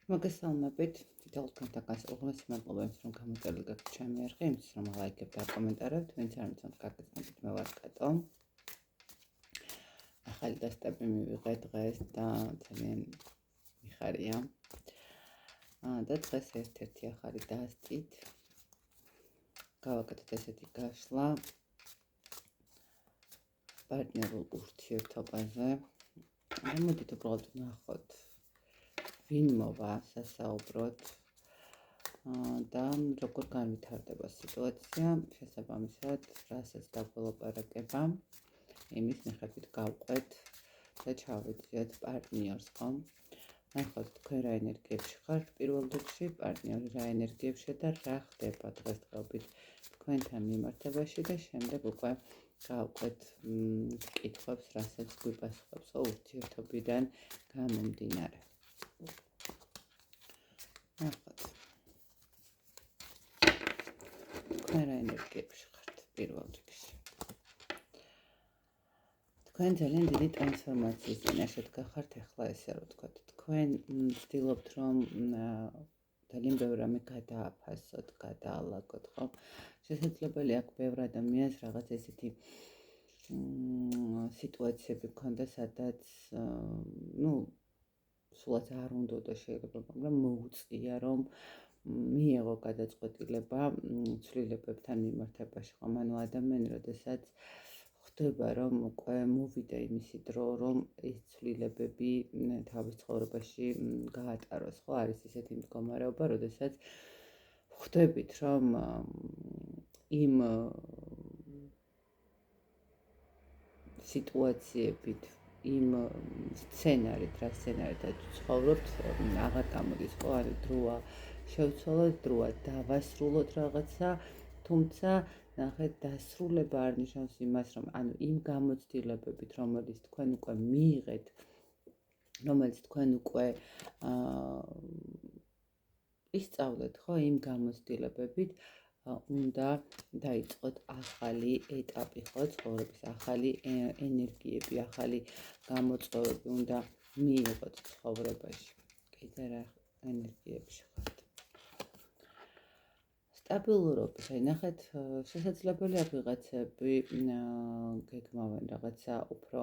მოგესალმებით. თითოეულთან განსაკუთრებით მადლობა იმის, რომ გამოწერილი გაქვთ ჩემი არხი, იმის, რომ ლაიქებთ და კომენტარებთ. ვინც არ მიცემთ გაგრძელებით, მე ვარ კატო. ახალი დასტები მივიღე დღეს და ძალიან მიხარია. და დღეს ერთ-ერთი ახალი დასტით გავაკეთეთ ესეთი გაშლა პარტნიორულ ურთიერთობაზე. მოდით უბრალოდ ვნახოთ ვინ მოვა სასაუბროთ და როგორ განვითარდება სიტუაცია, შესაბამისად, რასაც დაგველაპარაკება, იმის მიხედვით გავყვეთ და ჩავეძიოთ პარტნიორს, ხომ? ნახოთ, თქვენ რა ენერგიებში ხართ პირველ რიგში, პარტნიორი რა ენერგიებში და რა ხდება დღესდღეობით თქვენთან მიმართებაში და შემდეგ უკვე გავყვეთ კითხვებს, რასაც გვიპასუხებს ურთიერთობიდან გამომდინარე. ნახოთ. თქვენ რა ენერგიებში ხართ პირველ რიგში. თქვენ ძალიან დიდი ტრანსფორმაციის წინაშე გახართ ახლა ესე რომ ვთქვათ. თქვენ ვცდილობთ რომ ძალიან ბევრ რამე გადააფასოთ, გადაალაგოთ, ხო? შესაძლებელია აქ ბევრ ადამიანს რაღაც ესეთი სიტუაციები გქონდა, სადაც სულაც არ უნდა შეიძლება, მაგრამ მოუწია რომ მიიღო გადაწყვეტილება ცვლილებებთან მიმართებაში, ხო? ანუ ადამიანი, როდესაც ხდება, რომ უკვე მოვიდა იმისი დრო, რომ ეს ცვლილებები თავის ცხოვრებაში გაატაროს, ხო? არის ისეთი მდგომარეობა, როდესაც ხვდებით, რომ იმ სიტუაციებით, იმ სცენარით, რა სცენარითაც ცხოვრობთ, აღარ გამოდის, ხო? არის დროა შევცვალოთ, დროა დავასრულოთ რაღაცა, თუმცა ნახეთ, დასრულება არ ნიშნავს იმას, რომ ანუ იმ გამოცდილებებით, რომელიც თქვენ უკვე მიიღეთ, რომელიც თქვენ უკვე ისწავლეთ, ხო, იმ გამოცდილებებით უნდა დაიწყოთ ახალი ეტაპი, ხო, ცხოვრების ახალი ენერგიები, ახალი გამოწვევები უნდა მიიღოთ ცხოვრებაში. კიდე რა ენერგიებში ხართ. სტაბილურობის, აი ნახეთ, შესაძლებელია ვიღაცები გეგმავენ რაღაცა უფრო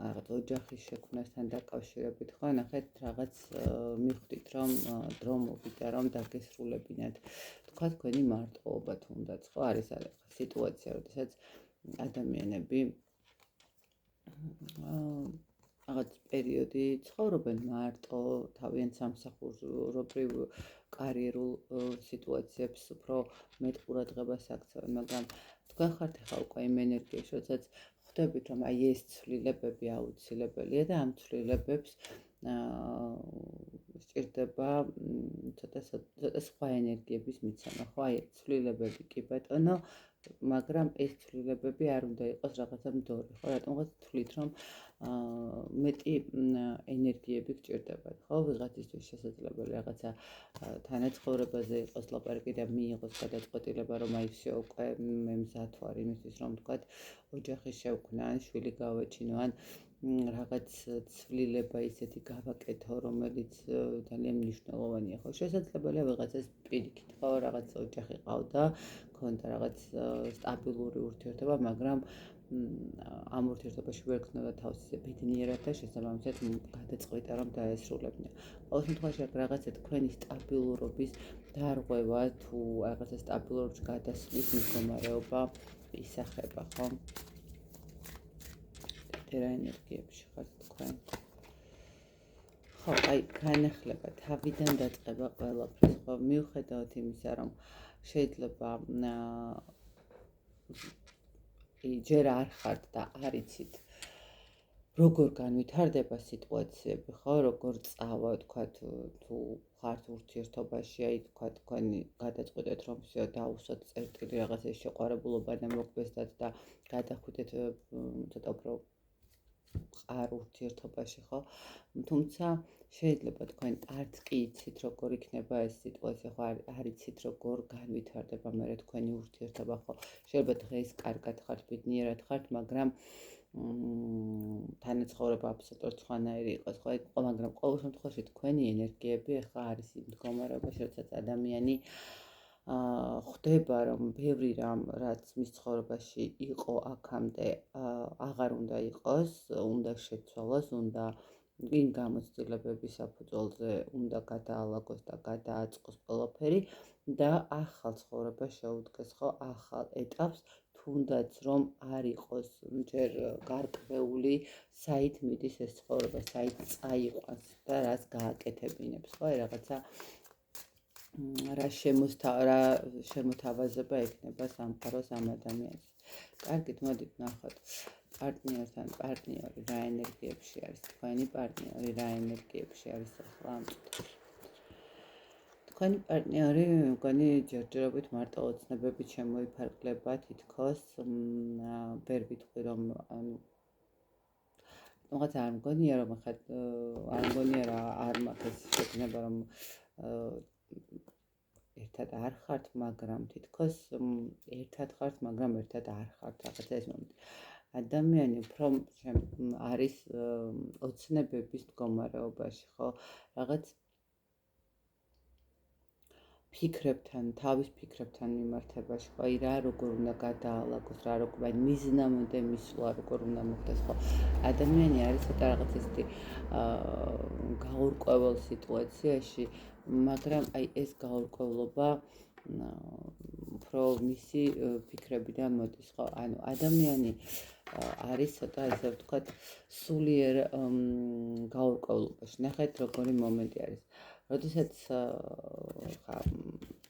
რაღაც ოჯახის შექმნასთან დაკავშირებით, ხო, ნახეთ, რაღაც მიხვდით, რომ დრო მოვიდა, რომ დაგესრულებინათ. თქვა თქვენი მარტოობა თუნდაც, ხო, არის სიტუაცია, როდესაც ადამიანები რაღაც პერიოდი ცხოვრობენ მარტო, თავიანთ სამსახურობრივ კარიერულ სიტუაციებს უფრო მეტ ყურადღებას აქცევენ, მაგრამ თქვენ ხართ ახლა უკვე იმ ენერგიაში, როდესაც ხვდებით, რომ აი ეს ცვლილებები აუცილებელია და ამ ცვლილებებს სჭირდება ცოტა სხვა ენერგიების მიცემა, ხო? აი ცვლილებები კი ბატონო, მაგრამ ეს ცვლილებები არ უნდა იყოს რაღაცა მდორი, ხო? რატომღაც თვლით, რომ მეტი ენერგიები გჭირდებათ, ხო? ვიღაცისთვის შესაძლებელი რაღაცა თანაცხოვრებაზე იყოს ლაპარაკი და მიიღოს გადაწყვეტილება, რომ აი всё უკვე მე მზად ვარ იმისთვის, რომ ვთქვათ, ოჯახი შევქმნა, ან შვილი გავაჩინო, ან რაღაც ცვლილება ისეთი გავაკეთო, რომელიც ძალიან მნიშვნელოვანია, ხო? შესაძლებელია ვიღაცას პირიქით, ხო, რაღაც ოჯახი ყავდა, ქონდა რაღაც სტაბილური ურთიერთობა, მაგრამ ამ ურთიერთობაში ვერ გქონდა თავს ისე ბედნიერად და შესაბამისად გადაწყვიტა, რომ დაესრულებინა. ყოველ შემთხვევაში აქ რაღაცა თქვენი სტაბილურობის დარღვევა თუ რაღაცა სტაბილურობის გადასვლის მდგომარეობა ისახება, ხო? რა ენერგიებში ხართ თქვენ? ხო, აი, განახლება, თავიდან დაწყება ყველაფრის, ხო, მიუხედავად იმისა, რომ შეიძლება ჯერ არ ხართ და არ იცით, როგორ განვითარდება სიტუაციები, ხო, როგორ წავა, თქვათ, თუ ხართ ურთიერთობაში, აი, თქვათ, თქვენი გადაწყვეტეთ, რომ всё დაუსვათ წერტილი რაღაცა შეყვარებულობა და მოგბესდათ და გადახვიდეთ ცოტა უფრო ყარ ურთიერთობაში, ხო? თუმცა შეიძლება თქვენ არც კი იცით, როგორ იქნება ეს სიტუაცია, ხო, არ იცით, როგორ განვითარდება მერე თქვენი ურთიერთობა, ხო? შეიძლება დღეს კარგად ხართ, ბედნიერად ხართ, მაგრამ თანაცხოვრება აბსოლუტურად სხვანაირი იყოს, ხო? მაგრამ ყოველ შემთხვევაში თქვენი ენერგიები ახლა არის იმ მდგომარეობაში, როდესაც ადამიანი ხვდება, რომ ბევრი რამ, რაც მის ცხოვრებაში იყო აქამდე, აღარ უნდა იყოს, უნდა შეცვალოს, უნდა იმ გამოცდილებების საფუძველზე უნდა გადაალაგოს და გადააწყოს ყველაფერი და ახალ ცხოვრებას შეუდგეს, ხო, ახალ ეტაპს, თუნდაც რომ არ იყოს ჯერ გარკვეული, საით მიდის ეს ცხოვრება, საით წაიყვანს და რას გააკეთებინებს, ხო, რაღაცა რა შემოთავაზება ექნება სამყაროს ამ ადამიანს. კარგით, მოდით ნახოთ. პარტნიორთან პარტნიორი რა ენერგიებში არის, თქვენი პარტნიორი რა ენერგიებში არის ახლა ამ წუთებში. თქვენი პარტნიორი მგონი ჯერჯერობით მარტო ოცნებებით შემოიფარგლება, თითქოს ვერ ვიტყვი რომ რაღაც არ მგონია რომ არ მგონია რა არ მაქვს ეს შეგნება რომ ერთად არ ხართ, მაგრამ თითქოს ერთად ხართ, მაგრამ ერთად არ ხართ, რაღაცა ეს მომენტი. ადამიანი უფრო არის ოცნებების მდგომარეობაში, ხო, რაღაც ფიქრებთან, თავის ფიქრებთან მიმართებაში, ხო, რა როგორ უნდა გადაალაგოს, რა როგორ მიზნამდე მისვლა როგორ უნდა მოხდეს, ხო. ადამიანი არის ცოტა რაღაც ისეთი გაურკვეველ სიტუაციაში, მაგრამ აი ეს გაურკვევლობა უფრო მისი ფიქრებიდან მოდის, ხო. ანუ ადამიანი არის ცოტა ესე ვთქვათ სულიერ გაურკვევლობაში. ნახეთ როგორი მომენტი არის. როდესაც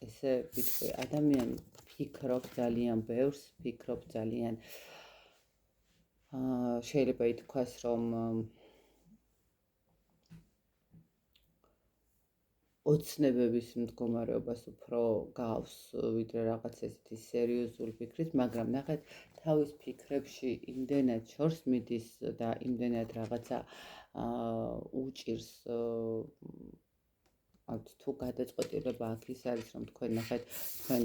ესე ვიტყვი, ადამიანი ფიქრობს ძალიან ბევრს, ფიქრობს ძალიან შეიძლება ითქვას, რომ ოცნებების მდგომარეობას უფრო გავს, ვიდრე რაღაც ესეთი სერიოზული ფიქრის, მაგრამ ნახეთ, თავის ფიქრებში იმდენად შორს მიდის და იმდენად რაღაცა უჭირს თუ გადაწყვეტილება აქ ის არის, რომ თქვენ ნახეთ, თქვენ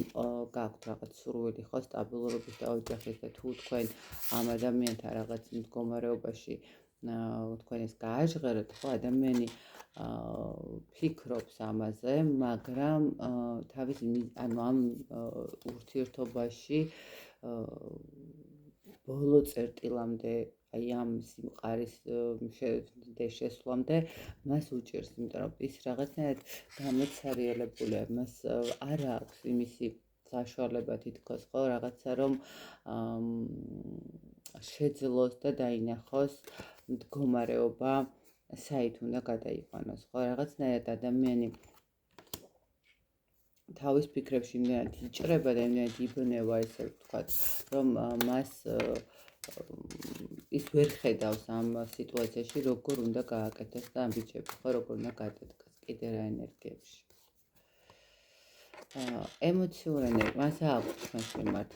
გაქვთ რაღაც სურვილი, ხო, სტაბილურობის და ოჯახის და თუ თქვენ ამ ადამიანთან რაღაც მდგომარეობაში თქვენ ეს გააჟღერეთ, ხო, ადამიანი ფიქრობს ამაზე, მაგრამ თავის ანუ ამ ურთიერთობაში ბოლო წერტილამდე აი ამ სიმყარის შესვლამდე მას უჭირს, იმიტომ რომ ის რაღაცნაირად გამოცარიელებულია, მას არ აქვს იმისი საშუალება თითქოს, ხო, რაღაცა რომ შეძლოს და დაინახოს მდგომარეობა, საით უნდა გადაიყვანოს, ხო, რაღაცნაირად ადამიანი თავის ფიქრებში იმდენად იჭრება და იმდენად იბნევა, ესე ვთქვათ, რომ მას ის ვერ ხედავს ამ სიტუაციაში, როგორ უნდა გააკეთოს და ამბიჯები, ხო, როგორ უნდა გადადგას კიდე რა ენერგიებში. ემოციური ენერგია, მას აქვს თქვენს მიმართ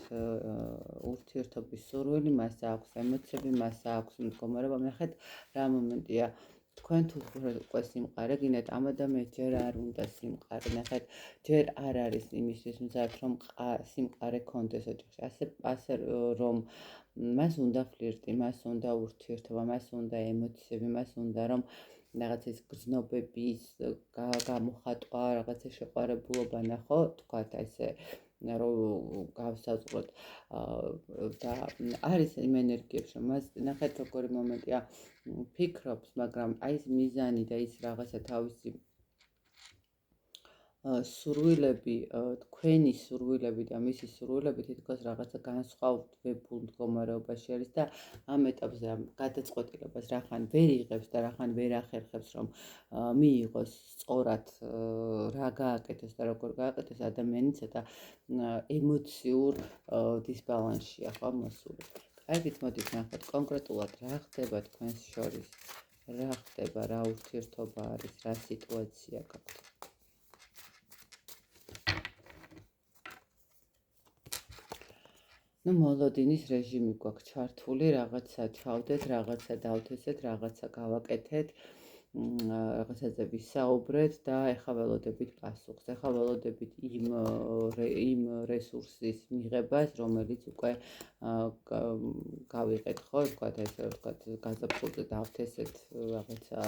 ურთიერთობის სურვილი, მას აქვს ემოციები, მას აქვს მდგომარეობა. ნახეთ, რა მომენტია. თქვენ თუ უკვე სიმყარე გინდათ, ამ ადამიანს ჯერ არ უნდა სიმყარე, ნახეთ, ჯერ არ არის იმისთვის მზად, რომ სიმყარე კონდეს ოჯახში, ასე რომ მას უნდა ფლირტი, მას უნდა ურთიერთობა, მას უნდა ემოციები, მას უნდა რომ რაღაც ეს გრძნობების გამოხატვა, რაღაცა შეყვარებულობა ნახო, თქვათ ესე რომ გავსაზღვროთ და არის იმ ენერგიებში, მას ნახეთ როგორი მომენტია, ფიქრობს, მაგრამ აი ეს მიზანი და ის რაღაცა თავისი სურვილები, თქვენი სურვილები და მისი სურვილები თითქოს რაღაცა განსხვავებულ მდგომარეობაში არის და ამ ეტაპზე გადაწყვეტილებას რახან ვერ იღებს და რახან ვერ ახერხებს, რომ მიიღოს სწორად რა გააკეთოს და როგორ გააკეთოს, ადამიანი ცოტა ემოციურ დისბალანსშია, ხო, მოსული. კარგით, მოდით ნახოთ კონკრეტულად რა ხდება თქვენს შორის, რა ხდება, რა ურთიერთობა არის, რა სიტუაცია გაქვთ. ну მოლოდინის რეჟიმი გვაქვს ჩართული, რაღაცა ჩავდეთ, რაღაცა დავთესეთ, რაღაცა გავაკეთეთ. რაღაცაზე ვისაუბრეთ და ეხლა ველოდებით პასუხს. ეხლა ველოდებით იმ რესურსის მიღებას, რომელიც უკვე გავიყეთ, ხო, ვთქვათ ესე, ვთქვათ, გაზაფხულზე დავთესეთ რაღაცა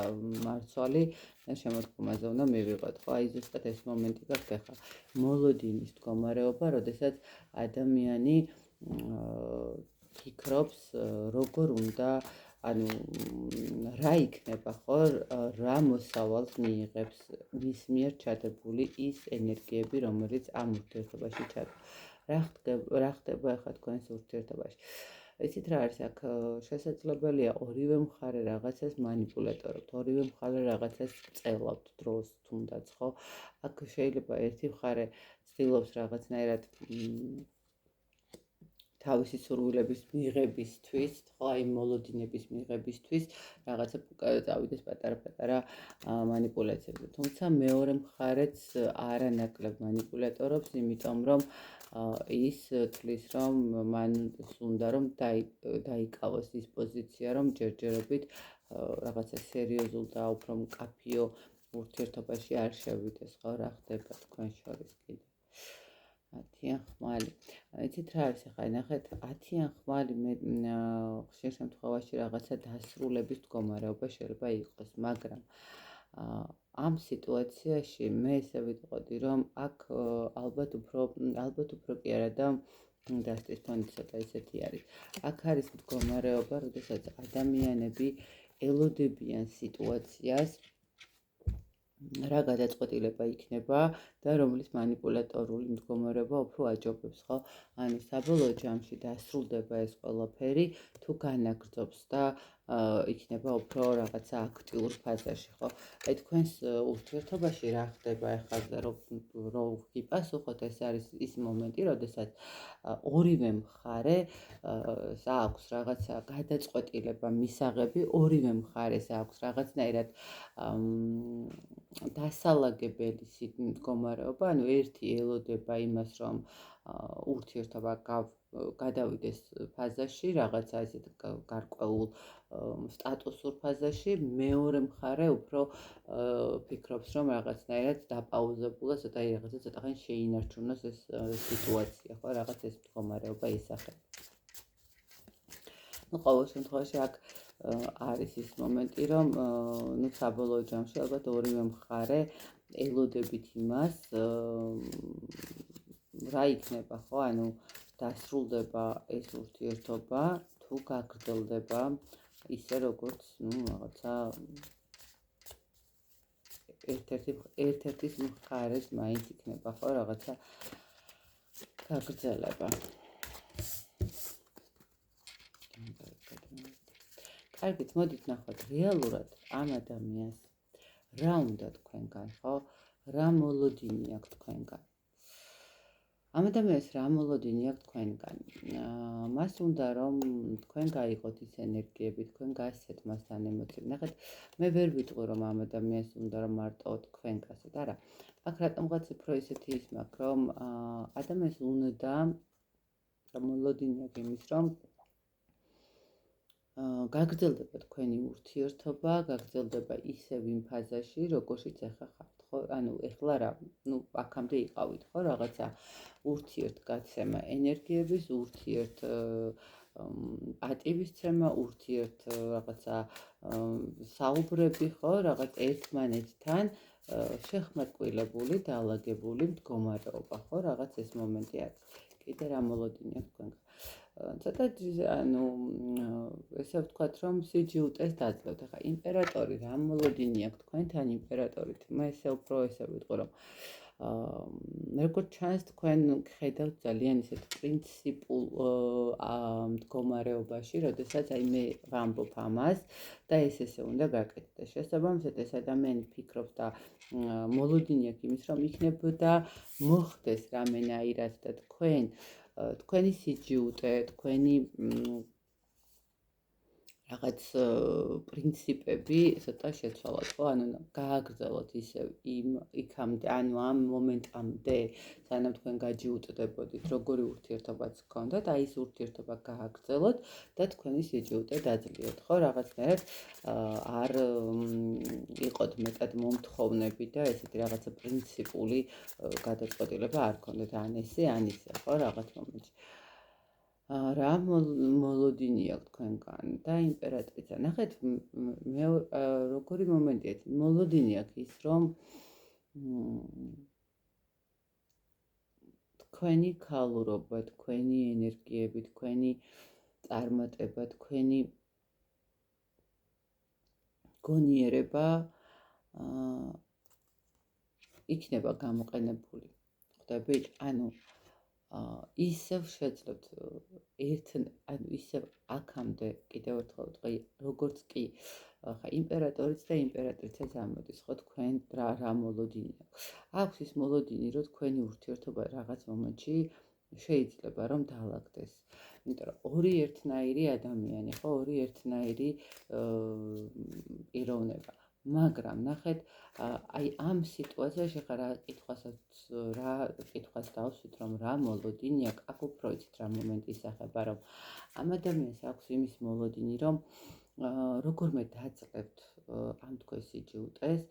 მარცვალი და შემოდგომაზე უნდა მივიღოთ, ხო? აი ზუსტად ეს მომენტი გაქვს ეხლა. მოლოდინის მდგომარეობა, როდესაც ადამიანი ფიქრობს, როგორ უნდა ანუ რა იქნება, ხო, რა მოსავალს მიიღებს მის მიერ ჩადებული ის ენერგიები, რომელიც ამ ურთიერთობაში ჩადება. რა ხდება ახლა თქვენს ურთიერთობაში? იცით რა არის აქ შესაძლებელია ორივე მხარე რაღაცას манипуляტორობთ, ორივე მხარე რაღაცას წელავთ დროს თუნდაც, ხო? აქ შეიძლება ერთი მხარე ცდილობს რაღაცნაირად თავისი სურვილების მიღებისთვის, ხო, აი მოლოდინების მიღებისთვის რაღაცა წავიდეს პატარა-პატარა манипуляციებზე. თუმცა მეორე მხარეც არანაკლებ манипуляტორობს, იმიტომ რომ ის თვლის, რომ მან უნდა რომ დაიკავოს ის პოზიცია, რომ ჯერჯერობით რაღაცა სერიოზულ და უფრო მკაფიო ურთიერთობაში არ შევიდეს, ხო, რა ხდება თქვენ შორის კიდე. 10-იან ხმალი. იცით რა არის ახლა, ნახეთ, 10-იან ხმალი მე ხშირ შემთხვევაში რაღაცა დასრულების მდგომარეობა შეიძლება იყოს, მაგრამ ამ სიტუაციაში მე ესე ვიტყოდი, რომ აქ ალბათ უფრო კი არა და დასტრის ფონი ცოტა ისეთი არის. აქ არის მდგომარეობა, როდესაც ადამიანები ელოდებიან სიტუაციას, რა გადაწყვეტილება იქნება და რომლის манипуляტორული მდგომარეობა უფრო აჯობებს, ხო? ანუ საბოლოო ჯამში დასრულდება ეს ყველაფერი, თუ განაგრძობს და იქნება უფრო რაღაცა აქტიურ ფაზაში, ხო? აი თქვენს ურთიერთობაში რა ხდება ახლა რომ გიპასუხოთ, ეს არის ის მომენტი, როდესაც ორივე მხარე აქვს რაღაცა გადაწყვეტილება მისაღები, ორივე მხარეს აქვს რაღაცნაირად დასალაგებელი მდგომარეობა, ანუ ერთი ელოდება იმას, რომ ურთიერთობა გადავიდეს ფაზაში, რაღაცა ისეთ გარკვეულ სტატუსურ ფაზაში, მეორე მხარე უფრო ფიქრობს, რომ რაღაცნაირად დაპაუზებულა, ცოტა შეინარჩუნოს ეს სიტუაცია, ხო, რაღაც ეს მდგომარეობა ისახება. ну, ყოველ შემთხვევაში აქ არის ის მომენტი, რომ ну, საბოლოო ჯამში ალბათ ორივე მხარე ელოდებით იმას, რა იქნება, ხო, ანუ დასრულდება ეს ურთიერთობა, თუ გაგრძელდება ისე როგორც, ну, რაღაცა ერთ-ერთის მხარეს მაინც იქნება, ხო, რაღაცა გაგრძელება. კარგით, მოდით ნახოთ რეალურად ამ ადამიანს რა უნდა თქვენგან, ხო? რა მოლოდინი აქვს თქვენგან? ამ ადამიანს რა მოლოდინი აქვს თქვენგან? მას უნდა რომ თქვენ გაიღოთ ის ენერგიები, თქვენ გასცეთ მასთან ემოციები. ნახეთ, მე ვერ ვიტყვი რომ ამ ადამიანს უნდა რომ მარტო თქვენ გასცეთ, არა. აქ რატომღაც უფრო ისეთი ის მაქვს, რომ ადამიანს უნდა მოლოდინი აქვს იმის, რომ გაგრძელდება თქვენი ურთიერთობა, გაგრძელდება ისევ იმ ფაზაში, როგორშიც ახლა ხართ, ხო? ანუ ეხლა რა, ну, აქამდე იყავით, ხო, რაღაცა ურთიერთგაცემა ენერგიების, ურთიერთ პატივისცემა, ურთიერთ რაღაცა საუბრები, ხო, რაღაც ერთმანეთთან შეხმატკვილებული, დაალაგებული მდგომარეობა, ხო, რაღაც ეს მომენტი არის. კიდე რა მოლოდინი აქვს თქვენგან? ცოტა ანუ ესე ვთქვათ, რომ სიჯიუტეს დაძლევთ. ახლა იმპერატორი რა მოლოდინი აქვს თქვენთან იმპერატორით? მე ესე უფრო ესე ვიტყვი, რომ როგორც ჩანს, თქვენ ხედავთ ძალიან ისეთ პრინციპულ მდგომარეობაში, როდესაც აი მე ვამბობ ამას და ესე უნდა გაკეთდეს. შესაბამისად, ეს ადამიანი ფიქრობს და მოლოდინი აქვს იმის, რომ იქნებოდა მოხდეს რამენაირად და თქვენი სიჯიუტე, თქვენი რაღაც პრინციპები ცოტა შეცვალოთ, ხო? ანუ გააგრძელოთ ისევ იქამდე, ანუ ამ მომენტამდე, სანამ თქვენ გაჯიუტდებოდით, როგორი ურთიერთობაც გქონდათ, აი ეს ურთიერთობა გააგრძელოთ და თქვენი სიჯიუტე დაძლიოთ, ხო? რაღაცნაირად არ იყოთ მეტად მომთხოვნები და ესეთი რაღაცა პრინციპული გადაწყვეტილება არ გქონდეთ, ან ესე, ან ისე, ხო? რაღაც მომენტში. რა მოლოდინი აქვს თქვენგან და იმპერატრიცა. ნახეთ, მე როგორი მომენტია, მოლოდინი აქვს ის, რომ თქვენი ქალურობა, თქვენი ენერგიები, თქვენი წარმატება, თქვენი გონიერება იქნება გამოყენებული. ხვდებით? ანუ ისევ შეძლებთ ანუ ისევ აქამდე კიდევ ერთხელ ვთქვი, როგორც კი ხა იმპერატორიც და იმპერატრიცაც ამოდის, ხო, თქვენ რა მოლოდინი აქვს ის მოლოდინი, რომ თქვენი ურთიერთობა რაღაც მომენტში შეიძლება რომ დაალაგდეს. იმიტომ რომ ორი ერთნაირი ადამიანი, ხო, ორი ერთნაირი პიროვნება. მაგრამ ნახეთ, აი ამ სიტუაციაში ხა რა კითხვას დავსვით, რომ რა მოლოდინი აქვს, აქ უფრო იცით რა მომენტი ისახება, რომ ამ ადამიანს აქვს იმის მოლოდინი, რომ როგორმე დაძლებთ ამ თქვენ სიჯიუტეს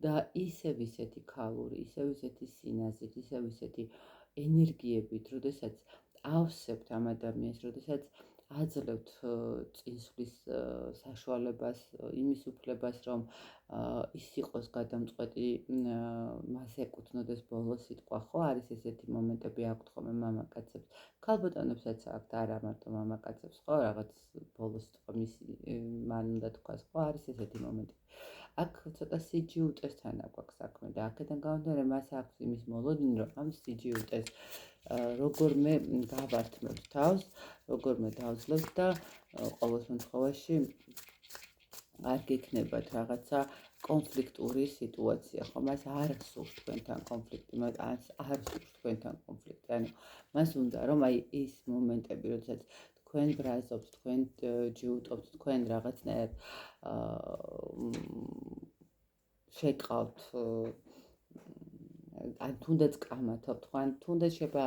და ისევ ისეთი ქალური, ისევ ისეთი სინაზით, ისევ ისეთი ენერგიებით, როდესაც ავსებთ ამ ადამიანს, როდესაც აძლევთ წინსვლის საშუალებას, იმის უფლებას, რომ ის იყოს გადამწყვეტი, მას ეკუთვნოდეს ბოლო სიტყვა, ხო, არის ესეთი მომენტები აქვთ ხოლმე მამაკაცებს, ქალბატონებსაც აქვთ, არა მარტო მამაკაცებს, ხო, რაღაც ბოლო სიტყვა მან უნდა თქვას, ხო, არის ესეთი მომენტები. აქ ცოტა სიჯიუტესთან აქვს საქმე და აქედან გამომდინარე, მას აქვს იმის მოლოდინი, რომ ამ სიჯიუტეს როგორმე გავართმევთ თავს, როგორმე დავძლევთ და ყოველ შემთხვევაში არ გექნებათ რაღაცა კონფლიქტური სიტუაცია, ხო? მას არ სურს თქვენთან კონფლიქტი, არ სურს თქვენთან კონფლიქტი. ანუ მას უნდა რომ აი ის მომენტები, როდესაც თქვენ ბრაზობთ, თქვენ ჯიუტობთ, თქვენ რაღაცნაირად შეკავთ, ან თუნდაც კამათობთ, ხო, ან თუნდაც შეიძლება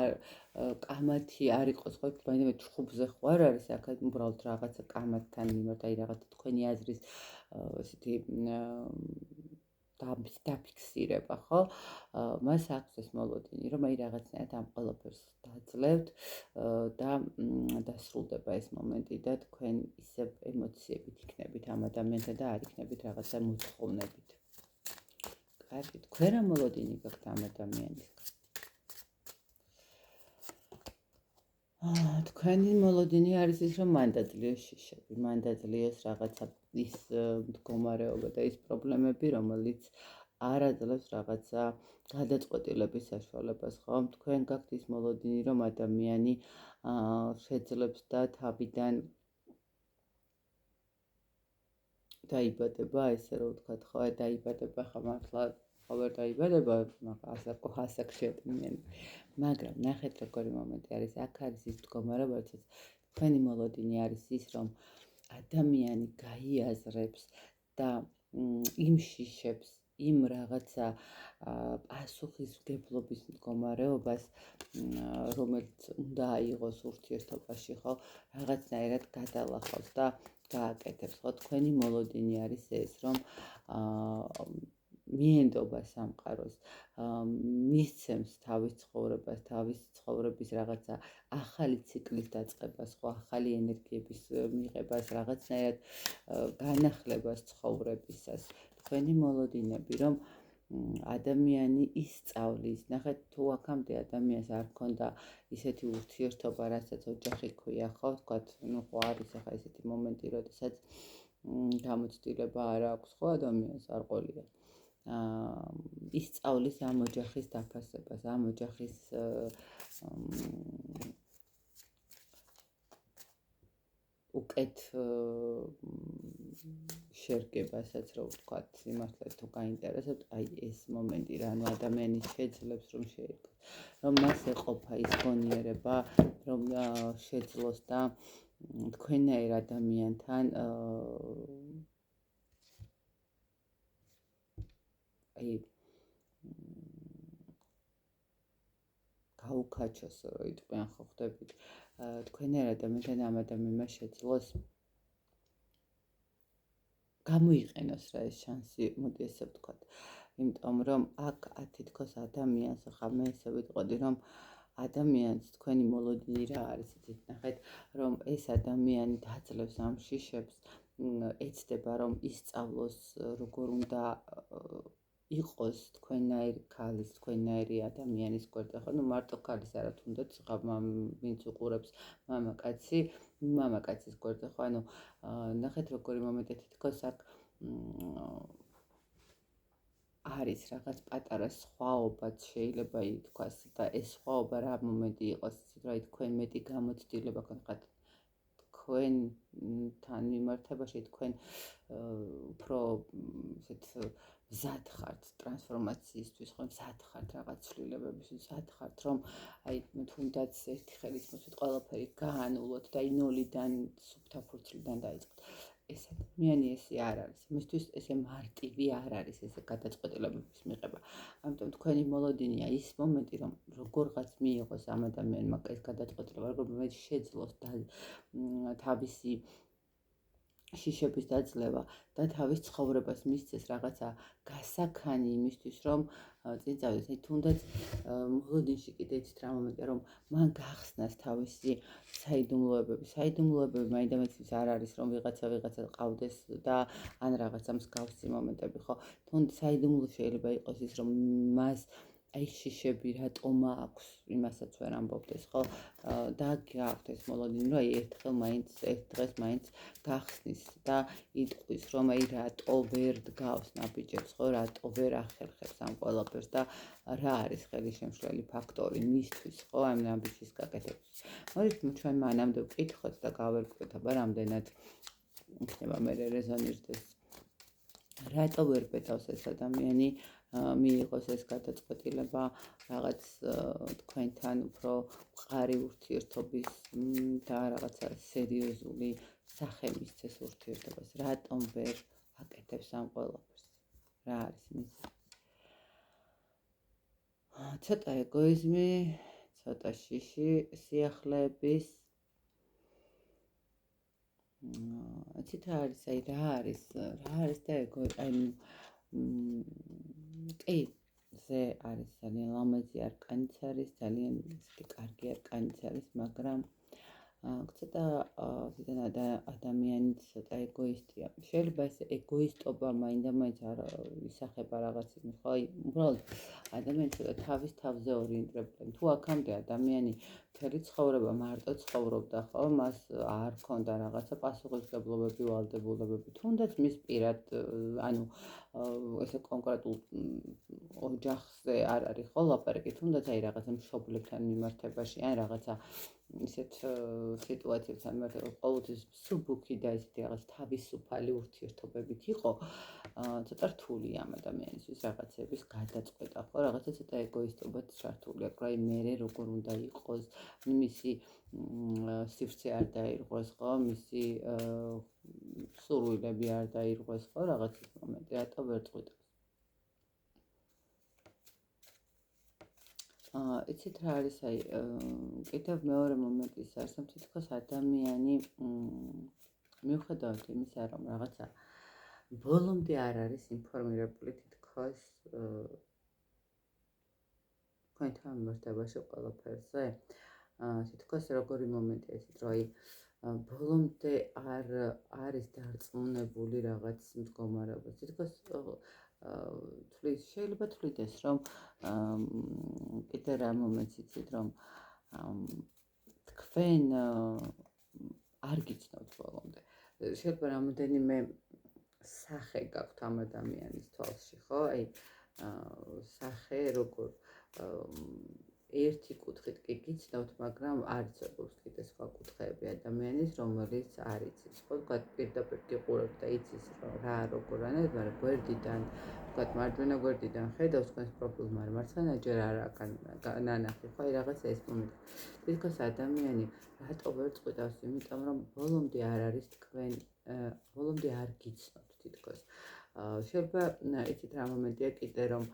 კამათი არ იყოს, ხო, ბანემ ჩხუბზე ხო არ არის, აქ უბრალოდ რაღაცა კამათთან მიმართ, აი რაღაცა თქვენი აზრის ესეთი დაფიქსირება, ხო? მას აქვს ეს მოლოდინი, რომ აი რაღაცნაირად ამ ყველაფერს დაძლევთ და დასრულდება ეს მომენტი და თქვენ ისევ ემოციებით იქნებით ამ ადამიანთან და არ იქნებით რაღაცა მოთხოვნებით. კარგი, თქვენ რა მოლოდინი გაქვთ ამ ადამიანისგან? თქვენი მოლოდინი არის ის, რომ მან დაძლიოს შიშები, მან დაძლიოს რაღაცა ის მდგომარეობა და ის პრობლემები, რომელიც არ აძლევს რაღაცა გადაწყვეტილების საშუალებას, ხო? თქვენ გაქვთ ის მოლოდინი, რომ ადამიანი შეძლებს და თავიდან დაიბადება, ესე რომ ვთქვათ, ხო, დაიბადება, ხა მართლა ყოველ დაიბადება, მაგრამ ასაკში ადამიანი. მაგრამ ნახეთ როგორი მომენტი არის, აქ არის ის მდგომარეობა, როდესაც თქვენი მოლოდინი არის ის, რომ ადამიანი გაიაზრებს და იმშიშებს იმ რაღაცა პასუხისმგებლობის მდგომარეობას, რომელიც უნდა აიღოს ურთიერთობაში, ხო, რაღაცნაირად გადალახავს და გააკეთებს, ხო, თქვენი მოლოდინი არის ეს, რომ მიენდობა სამყაროს, მისცემს თავის ცხოვრებას, თავის ცხოვრების რაღაცა ახალი ციკლის დაწყებას, ხო, ახალი ენერგიების მიღებას, რაღაცნაირად განახლებას ცხოვრებისას. თქვენი მოლოდინები, რომ ადამიანი ისწავლის, ნახეთ, თუ აქამდე ადამიანს არ ჰქონდა ისეთი ურთიერთობა, რასაც ოჯახი ქვია, ხო, ვთქვათ, ნუ ხო არის ახლა ესეთი მომენტი, როდესაც გამოცდილება არ აქვს, ხო, ადამიანს არ ყოლია. ისწავლის ამ ოჯახის დაფასებას, ამ ოჯახის უკეთ შერგებასაც, რომ ვთქვათ, სიმართლე თუ გაინტერესებთ, აი ეს მომენტი რა, ანუ ადამიანი შეძლებს რომ შეერგოს, რომ მას ეყოფა ის გონიერება, რომ შეძლოს და თქვენნაირ ადამიანთან აი გაუქაჩოსო რო იტყვიან ხო ხვდებით თქვენნაირ ადამიანთან ამ ადამიანმა შეძლოს გამოიყენოს რა ეს შანსი მოდი ესე ვთქვათ იმიტომ რომ აქ თითქოს ადამიანს ახლა მე ესე ვიტყოდი რომ ადამიანს თქვენი მოლოდინი რა არის იცით ნახეთ რომ ეს ადამიანი დაძლევს ამ შიშებს ეცდება რომ ისწავლოს როგორ უნდა იყოს თქვენნაირი ქალის თქვენნაირი ადამიანის გვერდზე ხო ნუ მარტო ქალის არა თუნდაც ხა ვინც უყურებს მამაკაცის გვერდზე ხო ანუ ნახეთ როგორი მომენტი თითქოს აქ არის რაღაც პატარა სხვაობაც შეიძლება ითქვას და ეს სხვაობა რა მომენტი იყოს იცით რა თქვენ მეტი გამოცდილება გქონდათ თქვენთან მიმართებაში თქვენ უფრო ესეთ მზად ხართ ტრანსფორმაციისთვის ხო მზად ხართ რაღაც ცვლილებებისთვის მზად ხართ რომ აი თუნდაც ერთი ხელით მოსვით ყველაფერი გაანულოთ და ნოლიდან სუფთა ფურცლიდან დაიწყოთ ეს ადამიანი ესე არ არის მისთვის ესე მარტივი არ არის ესე გადაწყვეტილებების მიღება ამიტომ თქვენი მოლოდინია ის მომენტი რომ როგორღაც მიიღოს ამ ადამიანმა ეს გადაწყვეტილება როგორ შეძლოს და თავისი შიშების დაძლევა და თავის ცხოვრებას მისცეს რაღაცა გასაქანი იმისთვის რომ წინ წავიდეს აი თუნდაც მოლოდინში კიდე იცით რა მომენტია რომ მან გახსნას თავისი საიდუმლოებები მაინდამაინც არ არის რომ ვიღაცა ყავდეს და ან რაღაცა მსგავსი მომენტები ხო თუნდაც საიდუმლო შეიძლება იყოს ის რომ მას აი შიშები რატომ აქვს იმასაც ვერ ამბობდეს ხო და გააქვთ ეს მოლოდინი რომ აი ერთ დღეს მაინც გახსნის და იტყვის რომ აი რატო ვერ დგავს ნაბიჯებს ხო რატო ვერ ახერხებს ამ ყველაფერს და რა არის ხელისშემშლელი ფაქტორი მისთვის ხო ამ ნაბიჯის გაკეთებისთვის მოდით ჩვენ მანამდე ვკითხოთ და გავერკვეთ აბა რამდენად იქნება მე რეზონირდეს რატო ვერ პეთავს ეს ადამიანი მიიღოს ეს გადაწყვეტილება რაღაც თქვენთან უფრო მყარი ურთიერთობის და რაღაცა სერიოზული სახე მისცეს ურთიერთობას რატომ ვერ აკეთებს ამ ყველაფერს რა არის მისი ცოტა ეგოიზმი ცოტა შიში სიახლეების იცით რა არის აი რა არის და ეგო აი კი ზე არის ძალიან ლამაზი არკანიც არის ძალიან კარგი არკანიც არის მაგრამ ცოტა ადამიანი ცოტა ეგოისტია შეიძლება ეს ეგოისტობა მაინდამაინც არ ისახება რაღაც იმის ხო აი უბრალოდ ადამიანი ცოტა თავის თავზე ორიენტირებული თუ აქამდე ადამიანი მთელი ცხოვრება მარტო ცხოვრობდა ხო მას არ ჰქონდა რაღაცა პასუხისმგებლობები ვალდებულებები თუნდაც მის პირად ანუ ესე კონკრეტულ ოჯახზე არ არის ხო ლაპარაკი თუნდაც აი რაღაცა მშობლებთან მიმართებაში ან რაღაცა ისეთ სიტუაციებთან მიმართებაში ყოველთვის მსუბუქი და ისეთი რაღაც თავისუფალი ურთიერთობებით იყო ცოტა რთული ამ ადამიანისთვის რაღაცების გადაწყვეტა ხო რაღაცა ცოტა ეგოისტობად ჩართული აქვს აი მე როგორ უნდა იყოს მისი სივრცე არ დაირღვეს ხო მისი სურვილები არ დაირღვეს ხო რაღაც მომენტი რატო ვერ წყვიტავს იცით რა არის აი კიდევ მეორე მომენტი ის არის რომ თითქოს ადამიანი მიუხედავად იმისა რომ რაღაცა ბოლომდე არ არის ინფორმირებული თითქოს თქვენთან მიმართებაში ყველაფერზე თითქოს როგორი მომენტია ისეთ რომ აი ბოლომდე არ არის დარწმუნებული რაღაც მდგომარეობა თითქოს შეიძლება თვლიდეს რომ კიდე რა მომენტს იცით რომ თქვენ არ გიცნობთ ბოლომდე შეიძლება რამოდენიმე სახე გაქვთ ამ ადამიანის თვალში ხო აი სახე როგორ ერთი კუთხით კი გიცნობთ, მაგრამ არ იცოდოს კიდე სხვა კუთხეები ადამიანის, რომელიც არ იცის. ხო, თქვათ პირდაპირ გიყურებთ და იცის რა როგორ ანებს, მაგრამ გვერდიდან, თქვათ მარჯვენა გვერდიდან ხედავს თქვენს პროფილს, მაგრამ მარცხენაჯერ არ ნანახი, ხო, აი რაღაცა ეს მომენტი. თითქოს ადამიანი რატო ვერ წყვიტავს, იმიტომ რომ ბოლომდე არ არის თქვენ, ბოლომდე არ გიცნობთ თითქოს. შეიძლება იცით რა მომენტია კიდე რომ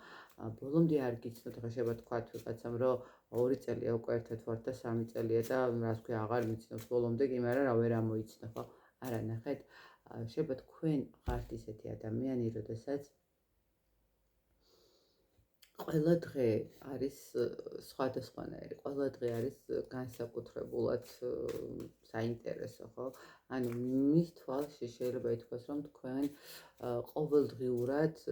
ბოლომდე არ გიცნობთ, ხა შეიძლება თქვათ ვიღაცამ რომ 2 წელია უკვე ერთად ვართ და 3 წელია და რას ქვია აღარ ვიცნობს ბოლომდე კი, მაგრამ რა ვერ ამოიცნო, ხო? არა, ნახეთ, შეიძლება თქვენ ხართ ისეთი ადამიანი, როდესაც ყველა დღე არის სხვადასხვანაირი, ყველა დღე არის განსაკუთრებულად საინტერესო, ხო? ანუ მის თვალში შეიძლება ითქვას, რომ თქვენ ყოველდღიურად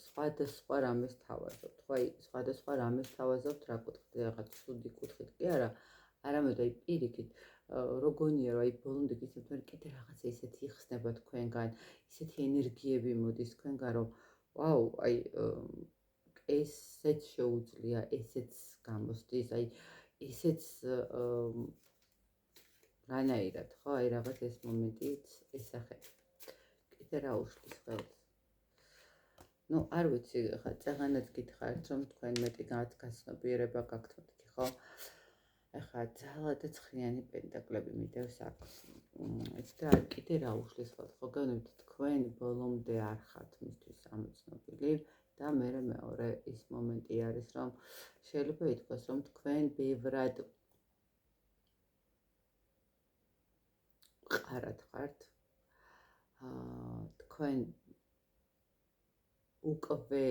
სხვადასხვა რამეს თავაზობთ, ხო? აი, სხვადასხვა რამეს თავაზობთ, რა კუთხით, რაღაც ცუდი კუთხით კი არა, არამედ აი პირიქით, როგორია რომ აი ბოლომდე გიცნობთ, მაგრამ კიდე რაღაცა ისეთი იხსნება თქვენგან, ისეთი ენერგიები მოდის თქვენგან, რომ ვაუ, აი ესეც შეუძლია, ესეც გამოსდის, აი ესეც რანაირად, ხო, აი რაღაც ეს მომენტიც ესახება. კიდე რა უშლის ხელს? ნუ არ ვიცი, ხა წაღანაც გითხარით, რომ თქვენ მეტი გაცნობიერება გაქვთ მეთქი, ხო? ეხლა ძალა და ცხრიანი პენტაკლები მიდევს აქ. ეს და კიდე რა უშლის ხელს, ხო, გეუბნებით თქვენ ბოლომდე არ ხართ მისთვის ამოცნობილი. და მეორე ის მომენტი არის, რომ შეიძლება ითქვას, რომ თქვენ ბევრად ყარად ხართ. თქვენ უკვე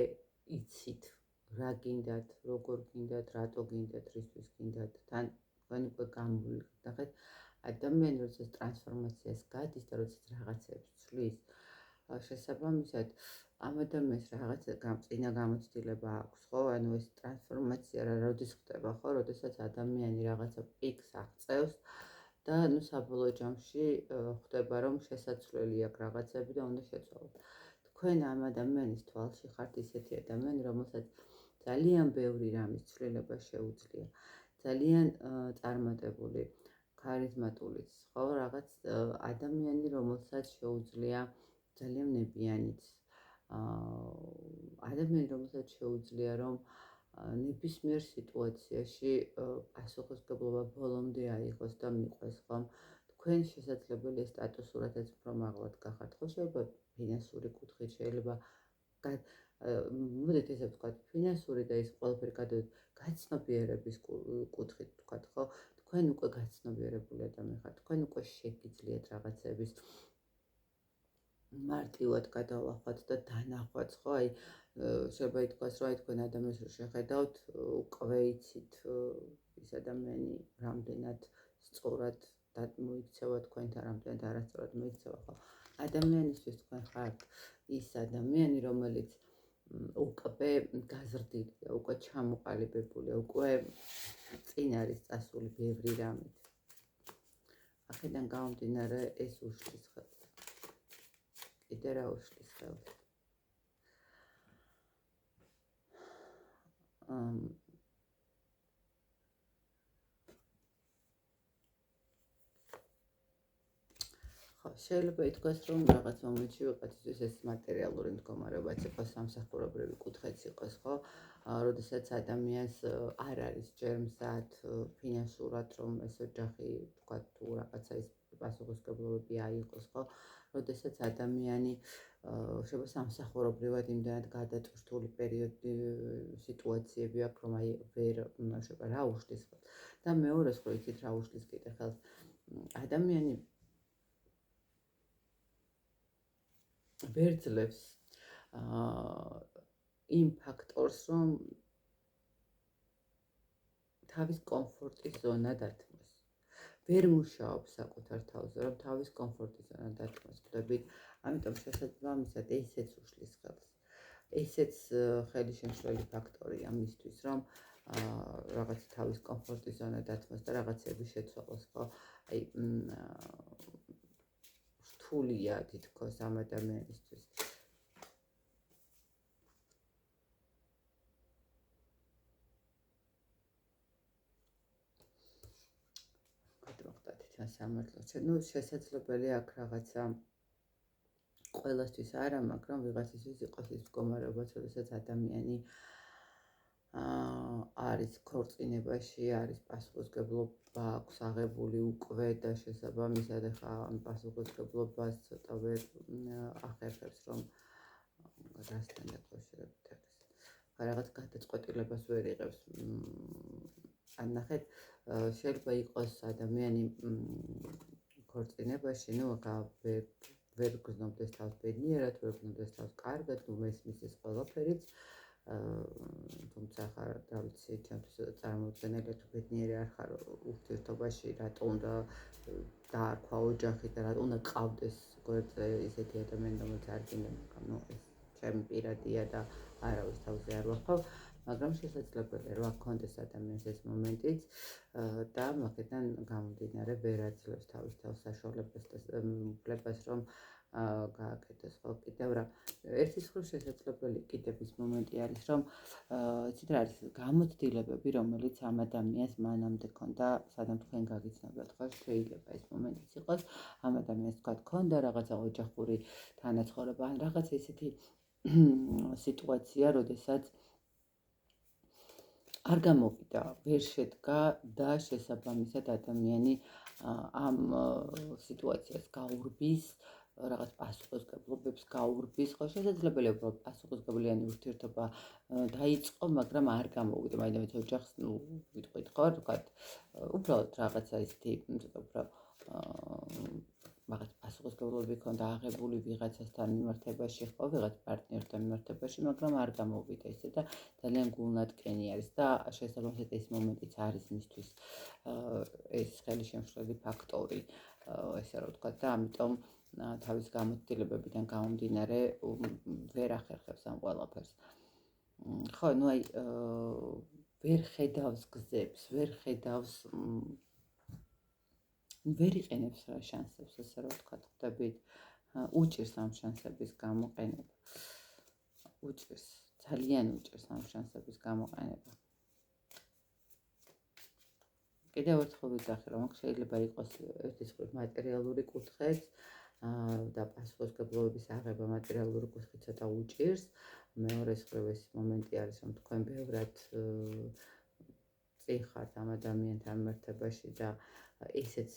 იცით რა გინდათ, როგორ გინდათ, რატო გინდათ, რისთვის გინდათ, თან თქვენ უკვე გამოვიგეთ. ნახეთ, ადამიანი როდესაც ტრანსფორმაციას გადის და როდესაც რაღაცებს ცვლის, შესაბამისად ამ ადამიანს რაღაცა წინა გამოცდილება აქვს, ხო? ანუ ეს ტრანსფორმაცია როდის ხდება, ხო? როდესაც ადამიანი რაღაცა პიკს აღწევს და ნუ საბოლოო ჯამში ხდება, რომ შესაძლებელი აქვს რაღაცები და უნდა შეცვალოს. თქვენ ამ ადამიანის თვალში ხართ ისეთი ადამიანი, რომელსაც ძალიან ბევრი რამის ცვლილება შეუძლია, ძალიან წარმატებული, ქარიზმატულიც, ხო? რაღაც ადამიანი, რომელსაც შეუძლია ძალიან ნებიანიც. ადამიანი, რომელსაც შეუძლია, რომ ნებისმიერ სიტუაციაში პასუხისმგებლობა ბოლომდე აიღოს და მიყვეს, ხო? თქვენ შესაძლებელია სტატუსურადაც უფრო მაღლად გახართ, ხო? შეიძლება ფინანსური კუთხით, შეიძლება მოდით ესე ვთქვათ, ფინანსური და ის ყველაფერი გადავიდეთ, გაცნობიერების კუთხით ვთქვათ, ხო? თქვენ უკვე გაცნობიერებული ადამიანი ხართ, თქვენ უკვე შეგიძლიათ რაღაცების მარტივად გადავახვათ და დანახვაც, ხო? აი, შეიძლება ითქვას, რომ აი თქვენ ადამიანს რო შეხედავთ, უკვე იცით ის ადამიანი რამდენად სწორად მოიქცევა თქვენთან, რამდენად არასწორად მოიქცევა, ხო? ადამიანისთვის თქვენ ხართ ის ადამიანი, რომელიც უკვე გაზრდილია, უკვე ჩამოყალიბებულია, უკვე წინ არის წასული ბევრი რამით. აქედან გამომდინარე ეს უშლის ხელს. კიდე რა უშლის ხელს? ხო, შეიძლება ითქვას, რომ რაღაც მომენტში ვიღაცისთვის ეს მატერიალური მდგომარეობაც იყოს, სამსახურებრივი კუთხეც იყოს, ხო? როდესაც ადამიანს არ არის ჯერ მზად ფინანსურად, რომ ეს ოჯახი, ვთქვათ, თუ რაღაცა ის პასუხისმგებლობები აიღოს, ხო? როდესაც ადამიანი შეიძლება სამსახურებრივად იმდანად გადატვირთული პერიოდი სიტუაციები აქვს, რომ აი ვერ შეიძლება რა უშლის ხელს. და მეორე სხვა იცით რა უშლის კიდე ხელს? ადამიანი ვერ ძლევს იმ ფაქტორს, რომ თავის კომფორტის ზონა დათმოს. ვერ მუშაობს საკუთარ თავზე, რომ თავის კომფორტის ზონა დათმოს. ხვდებით, ამიტომ შესაძლებლად ესეც უშლის ხელს. ესეც ხელი შემცვლელი ფაქტორია მისთვის, რომ რაღაც თავის კომფორტის ზონა დათმოს და რაღაცები შეცვალოს, ხო? აი რთულია თითქოს ამ ადამიანისთვის. სასამართლოში. ნუ შესაძლებელია აქ რაღაცა ყველასთვის არა, მაგრამ ვიღაცისთვის იყოს ის მდგომარეობა, როდესაც ადამიანი არის ქორწინებაში, არის პასუხისმგებლობა აქვს აღებული უკვე და შესაბამისად ახლა ამ პასუხისმგებლობას ცოტა ვერ ახერხებს, რომ რასთან დაკავშირებით არის. რაღაც გადაწყვეტილებას ვერ იღებს. ან ნახეთ, შეიძლება იყოს ადამიანი ქორწინებაში, ნუ ახლა ვერ გრძნობდეს თავს ბედნიერად, ვერ გრძნობდეს თავს კარგად, ნუ მესმის ეს ყველაფერიც. თუმცა ახლა რა ვიცი, ჩემთვის წარმოუდგენელია თუ ბედნიერი არ ხარ ურთიერთობაში, რატო უნდა დაარქვა ოჯახი და რატო უნდა ყავდეს გვერდზე ისეთი ადამიანი, რომელიც არ გინდა, მაგრამ ნუ ეს ჩემი პირადია და არავის თავზე არ ვახავ, მაგრამ შესაძლებელია რომ აქ კონდეს ადამიანს ეს მომენტიც და მაგიდან გამომდინარე ვერ აძლევს თავის თავს საშუალებას და უფლებას რომ გააკეთოს. ხო, კიდევ რა ერთის მხრივ შესაძლებელი კიდევ ის მომენტი არის, რომ იცით რა არის გამოცდილებები, რომელიც ამ ადამიანს მანამდე ქონდა, სანამ თქვენ გაგიცნობათ, ხო, შეიძლება ეს მომენტიც იყოს, ამ ადამიანს თქვა ქონდა რაღაცა ოჯახური თანაცხოვრება, ან რაღაცა ისეთი სიტუაცია, როდესაც არ გამოვიდა, ვერ შედგა და შესაბამისად ადამიანი ამ სიტუაციას გაურბის, რაღაც პასუხისმგებლობებს გაურბის, ხო შესაძლებელია უბრალოდ პასუხისმგებლიანი ურთიერთობა დაიწყო, მაგრამ არ გამოვიდა, მაინც ოჯახს, ნუ ვიტყვით, ხო, თქვათ, უბრალოდ რაღაცა ისეთი, უფრო რაღაც პასუხისმგებლობები ქონდა აღებული ვიღაცასთან მიმართებაში, ხო, ვიღაც პარტნიორთან მიმართებაში, მაგრამ არ გამოვიდა ისე და ძალიან გულნატკენი არის და შესაბამისად ეს მომენტიც არის მისთვის ეს ხელშემშლელი ფაქტორი, ესე რომ ვთქვათ და ამიტომ თავის გამოცდილებებიდან გამომდინარე ვერ ახერხებს ამ ყველაფერს. ხო, ნუ აი ვერ ხედავს გზებს, ვერ ხედავს ვერ იყენებს რა შანსებს, ესე რომ ვთქვათ, ხვდებით, უჭირს ამ შანსების გამოყენება. უჭირს, ძალიან უჭირს ამ შანსების გამოყენება. კიდევ ერთხელ ვიძახი, რომ აქ შეიძლება იყოს ერთის მხრივ მატერიალური კუთხეც და პასუხისმგებლობების აღება მატერიალური კუთხით ცოტა უჭირს. მეორეს მხრივ ეს მომენტი არის, რომ თქვენ ბევრად წიხართ ამ ადამიანთან მიმართებაში და ესეც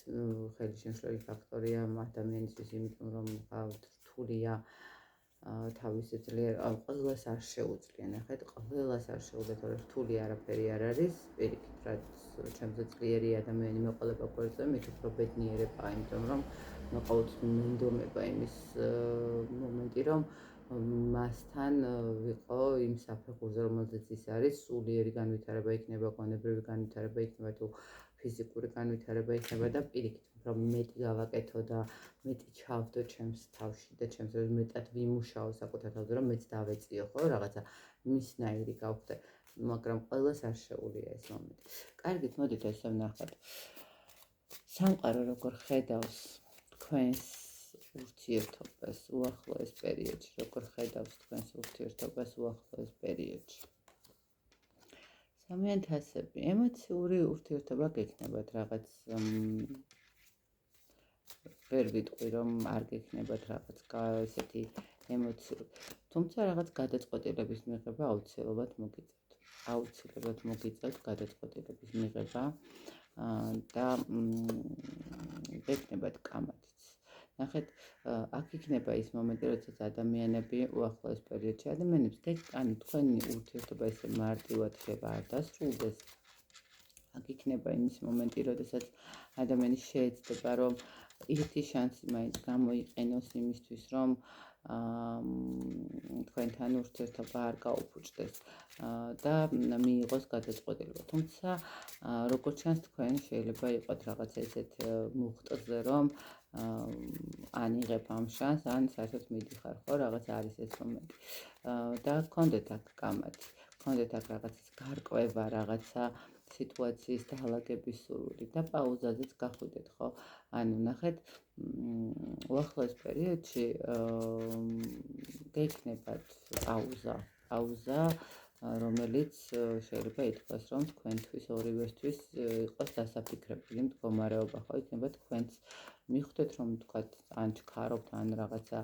ხელშემშლელი ფაქტორია ადამიანისთვის, იმიტომ რომ რთულია თავისი ძლიერ, ყველას არ შეუძლია, ნახეთ, ყველას არ შეუძლია, თორემ რთული არაფერი არ არის, პირიქით, რაც ჩემზე ძლიერი ადამიანი მეყოლება გვერდზე, მით უფრო ბედნიერება, იმიტომ რომ მეყოლოთ მინდომება იმის მომენტი, რომ მასთან ვიყო იმ საფეხურზე, რომელზეც ის არის, სულიერი განვითარება იქნება, გონებრივი განვითარება იქნება თუ ფიზიკური განვითარება იქნება და პირიქით, რომ მეტი გავაკეთო და მეტი ჩავდო ჩემს თავში და ჩემს მეტად ვიმუშაო საკუთარ თავზე, რომ მეც დავეწიო, ხო, რაღაცა მისნაირი გავხდე, მაგრამ ყველას არ შეუძლია ეს მომენტი. კარგით, მოდით ესე ვნახოთ. სამყარო როგორ ხედავს თქვენს ურთიერთობას უახლოეს პერიოდში, როგორ ხედავს თქვენს ურთიერთობას უახლოეს პერიოდში. სამიანთ ასები, ემოციური ურთიერთობა გექნებათ რაღაც ვერ ვიტყვი, რომ არ გექნებათ რაღაც ესეთი ემოციური, თუმცა რაღაც გადაწყვეტილების მიღება აუცილებლად მოგიწევთ. აუცილებლად მოგიწევთ გადაწყვეტილების მიღება და გექნებათ კამათიც. ნახეთ, აქ იქნება ის მომენტი, როდესაც ადამიანები უახლოეს პერიოდში ადამიანებს ანუ თქვენი ურთიერთობა ესე მარტივად ხება არ დასრულდეს. აქ იქნება იმის მომენტი, როდესაც ადამიანი შეეცდება, რომ ერთი შანსი მაინც გამოიყენოს იმისთვის, რომ თქვენთან ურთიერთობა არ გაუფუჭდეს და მიიღოს გადაწყვეტილება. თუმცა როგორც ჩანს, თქვენ შეიძლება იყოთ რაღაცა ისეთ მუხტზე, რომ ან იღებ ამ შანსს, ან საერთოდ მიდიხარ, ხო, რაღაც არის ეს მომენტი. და გქონდეთ აქ კამათი, გქონდეთ აქ რაღაც გარკვევა, რაღაცა სიტუაციის დაალაგების სურვილი და პაუზაზეც გახვიდეთ, ხო? ანუ ნახეთ, უახლოეს პერიოდში გექნებათ პაუზა, რომელიც შეიძლება ითქვას, რომ თქვენთვის ორივესთვის იყოს დასაფიქრებელი მდგომარეობა, ხო? იქნება თქვენც მიხვდეთ, რომ თქვათ, ან ჩქარობთ, ან რაღაცა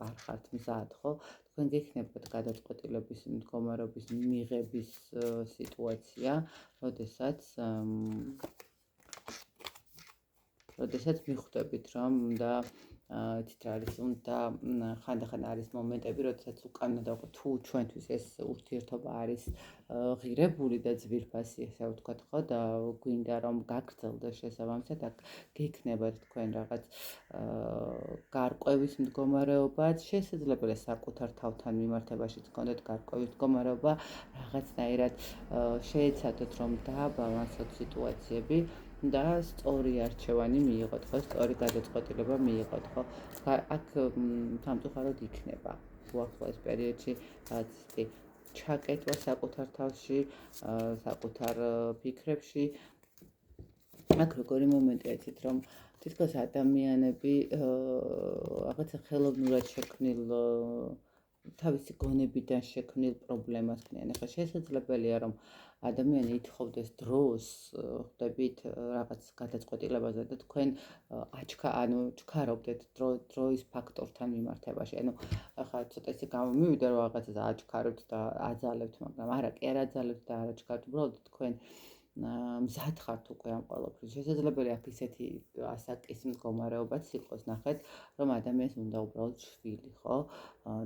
არ ხართ მზად, ხო? თქვენ გექნებათ გადაწყვეტილების მდგომარეობის მიღების სიტუაცია, როდესაც მიხვდებით, რომ უნდა იცით რა არის, უნდა ხანდახან არის მომენტები, როდესაც უკან უნდა დავყო თუ ჩვენთვის ეს ურთიერთობა არის ღირებული და ძვირფასი, ესე ვთქვათ, ხო, და გვინდა რომ გაგრძელდეს შესაბამისად, აქ გექნებათ თქვენ რაღაც გარკვევის მდგომარეობაც, შესაძლებელია საკუთარ თავთან მიმართებაშიც გქონდეთ გარკვევის მდგომარეობა, რაღაცნაირად შეეცადოთ რომ დააბალანსოთ სიტუაციები და სწორი არჩევანი მიიღოთ, ხო, სწორი გადაწყვეტილება მიიღოთ, ხო. აქ სამწუხაროდ იქნება უახლოეს პერიოდში რაც ისეთი ჩაკეტვა საკუთარ თავში, საკუთარ ფიქრებში. აქ როგორი მომენტია იცით, რომ თითქოს ადამიანები რაღაცა ხელოვნურად შექმნილ თავისი გონებიდან შექმნილ პრობლემას ქმნიან. ახლა შესაძლებელია რომ ადამიანი ითხოვდეს დროს, ხვდებით რაღაც გადაწყვეტილებაზე და თქვენ ჩქარობდეთ დროის ფაქტორთან მიმართებაში. ანუ ახლა ცოტა ისე გამომივიდა რომ რაღაცას აჩქარებთ და აძალებთ, მაგრამ არა, კი არ აძალებთ და არ აჩქარებთ, უბრალოდ თქვენ მზად ხართ უკვე ამ ყველაფრის. შესაძლებელია აქ ისეთი ასაკის მდგომარეობაც იყოს, ნახეთ, რომ ადამიანს უნდა უბრალოდ შვილი, ხო?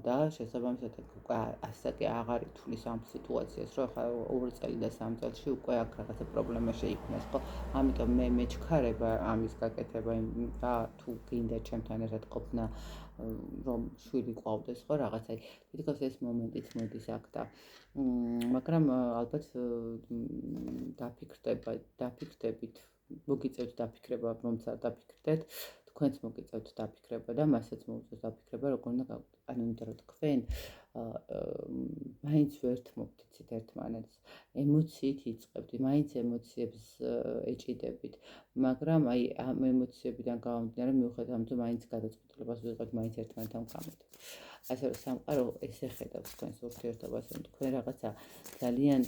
და შესაბამისად უკვე ასაკი აღარ ითვლის ამ სიტუაციას, რომ ახლა 2 წელი და 3 წელში უკვე აქ რაღაცა პრობლემა შეიქმნას, ხო? ამიტომ მე მეჩქარება ამის გაკეთება და თუ გინდა ჩემთან ერთად ყოფნა, რომ შვილი ყავდეს, ხო, რაღაცა თითქოს ეს მომენტიც მოდის აქ და მაგრამ ალბათ დაფიქრდებით, მოგიწევთ დაფიქრება, რომც არ დაფიქრდეთ, თქვენც მოგიწევთ დაფიქრება და მასაც მოუწევთ დაფიქრება, როგორ უნდა გავაკეთოთ. ანუ იმიტომ რომ თქვენ მაინც ვერთმობთ იცით ერთმანეთს, ემოციით იწყებთ, მაინც ემოციებს ეჭიდებით, მაგრამ აი ამ ემოციებიდან გამომდინარე მიუხედავად ამისა, მაინც გადაწყვეტილებას ვიღებთ, მაინც ერთმანეთთან ვკამოთ. ასე რომ სამყარო ესე ხედავს თქვენს ურთიერთობას, რომ თქვენ რაღაცა ძალიან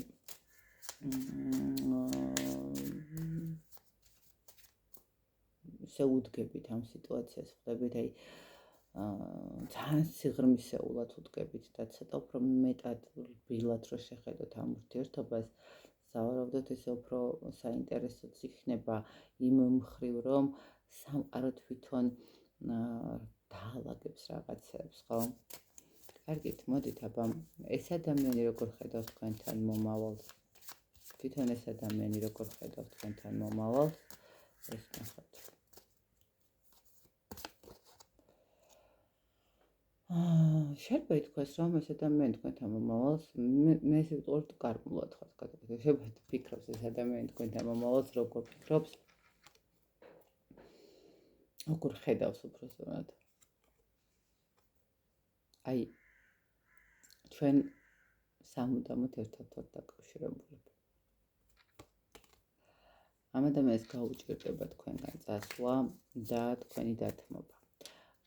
შეუდგებით ამ სიტუაციას, ხვდებით, აი ძალიან სიღრმისეულად უდგებით და ცოტა უფრო მეტად რბილად რო შეხედოთ ამ ურთიერთობას, სავარაუდოდ ესე უფრო საინტერესოც იქნება იმ მხრივ, რომ სამყარო თვითონ დაალაგებს რაღაცებს, ხო? კარგით, მოდით, აბა ეს ადამიანი როგორ ხედავს თქვენთან მომავალს? თვითონ ეს ადამიანი როგორ ხედავს თქვენთან მომავალს? ეს ნახოთ. შეიძლება ითქვას, რომ ეს ადამიანი თქვენთან მომავალს, მე ესე ვიტყოდ კარგულად ხარ გადაგეთ. შეიძლება ფიქრობს ეს ადამიანი თქვენთან მომავალს, როგორ ფიქრობს? როგორ ხედავს უბრალოდ? აი ჩვენ სამუდამოდ ერთად ვართ დაკავშირებულები. ამ ადამიანს გაუჭირდება თქვენგან წასვლა და თქვენი დათმობა.